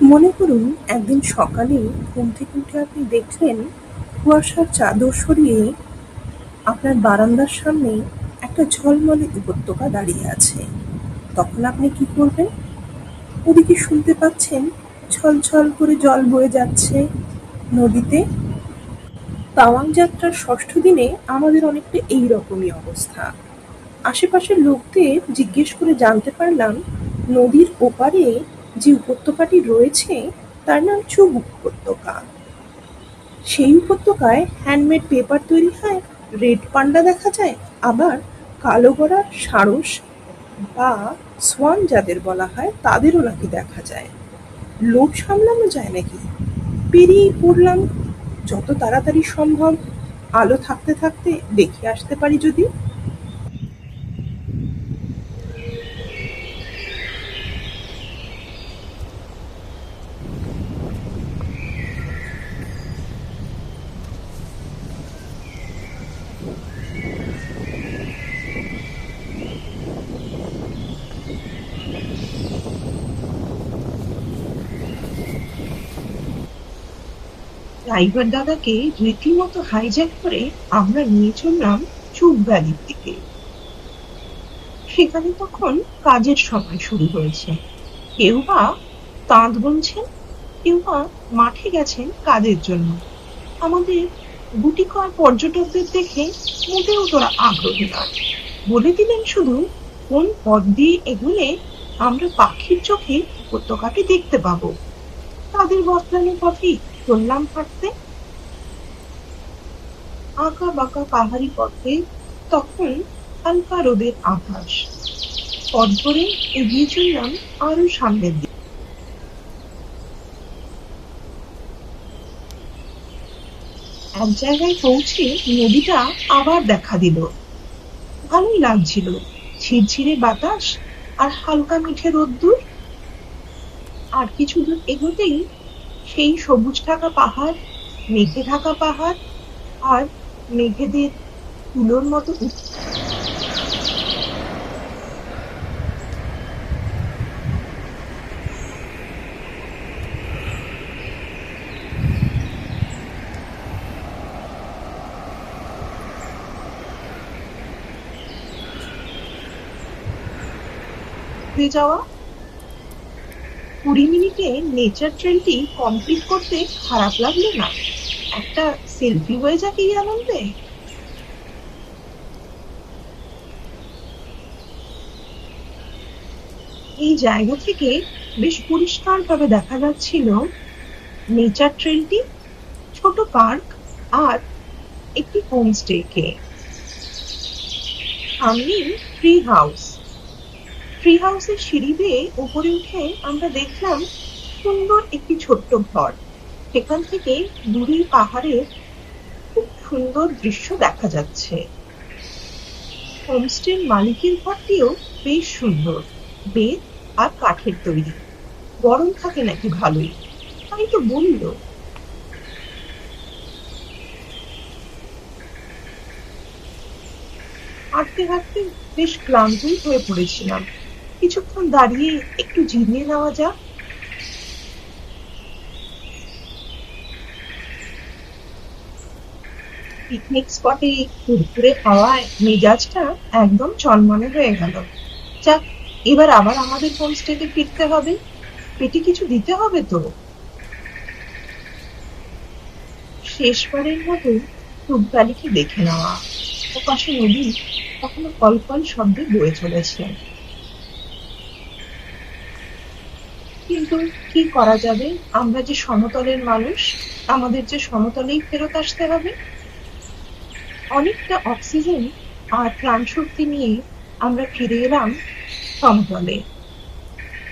মনে করুন একদিন সকালে ঘুম থেকে উঠে আপনি দেখলেন কুয়াশার চাদর সরিয়ে আপনার বারান্দার সামনে একটা ঝলমলে উপত্যকা দাঁড়িয়ে আছে। তখন আপনি কি করবেন? ওদিকে শুনতে পাচ্ছেন ছলছল করে জল বয়ে যাচ্ছে নদীতে। তাওয়াং যাত্রার ষষ্ঠ দিনে আমাদের অনেকটা এই রকমই অবস্থা। আশেপাশের লোকদের জিজ্ঞেস করে জানতে পারলাম নদীর ওপারে যে উপত্যকাটি রয়েছে তার নাম চুবুক উপত্যকা। সেই উপত্যকায় হ্যান্ডমেড পেপার তৈরি হয়, রেড পান্ডা দেখা যায়, আবার কালো গড়ার সারস বা সোয়ান যাদের বলা হয় তাদেরও নাকি দেখা যায়। লোভ সামলানো যায় নাকি? পেরিয়েই পড়লাম যত তাড়াতাড়ি সম্ভব। আলো থাকতে থাকতে দেখে আসতে পারি যদি। ড্রাইভার দাদাকে রীতিমতো হাইজ্যাক করে আমরা নিয়ে চললাম চুপ ভ্যালির দিকে। সেখানে তখন কাজের সময় শুরু হয়েছে। কেউ বা তাঁত বুনছেন, কেউ বা মাঠে গেছেন কাজের জন্য। আমাদের গুটিকয় পর্যটকদের দেখে মোটেও তোরা আগ্রহী নয়। বলে দিলেন শুধু কোন পথ দিয়ে এগুলে আমরা পাখির চোখে উপত্যকাটি দেখতে পাবো। তাদের বদলানো পথেই চললাম হাঁটতে। আঁকা বাঁকা পাহাড়ি পথে তখন হালকা রোদের আভাস। পথ ধরে এগিয়ে চললাম আরো সামনের দিকে। এক জায়গায় পৌঁছে নদীটা আবার দেখা দিল। ভালোই লাগছিল, ঝিরঝিরে বাতাস আর হালকা মিঠে রোদ্দুর। আর কিছু দূর এগোতেই সেই সবুজ ঢাকা পাহাড়, মেঘে ঢাকা পাহাড় আর মেঘেদের তুলোর মতো উঠে যাওয়া। 20 মিনিটে নেচার ট্রেলটি কমপ্লিট করতে খারাপ লাগলো না। একটা সেলফি হয়ে যাক এই আনন্দে। এই জায়গা থেকে বেশ পরিষ্কারভাবে দেখা যাচ্ছিল নেচার ট্রেলটি, ছোট পার্ক আর একটি হোমস্টেকে। সামনেই ট্রি হাউস। ট্রি হাউসের সিঁড়ি বেয়ে উপরে উঠে আমরা দেখলাম সুন্দর একটি ছোট্ট ঘর। সেখান থেকে দূরে পাহাড়ের খুব সুন্দর দৃশ্য দেখা যাচ্ছে। হোমস্টের মালিকের ঘরটিও বেশ সুন্দর, বেত আর কাঠের তৈরি। গরম থাকে নাকি ভালোই, তাই তো বলল। হাঁটতে হাঁটতে বেশ ক্লান্তই হয়ে পড়েছিলাম। কিছুক্ষণ দাঁড়িয়ে একটু জিরিয়ে নেওয়া যাক। পিকনিক স্পটে কুরকুরে হাওয়ায় মেজাজটা একদম চনমনে হয়ে গেল। যাক, এবার আবার আমাদের হোমস্টেতে ফিরতে হবে। পেটে কিছু দিতে হবে তো। শেষবারের মতো রূপবালিকে দেখে নেওয়া। ওপাশে নদী তখনো কলকল শব্দে বয়ে চলেছে। কিন্তু কি করা যাবে, আমরা যে সমতলের মানুষ, আমাদের যে সমতলেই ফেরত আসতে হবে। অনেকটা অক্সিজেন আর প্রাণশক্তি নিয়ে আমরা ফিরে এলাম সমতলে।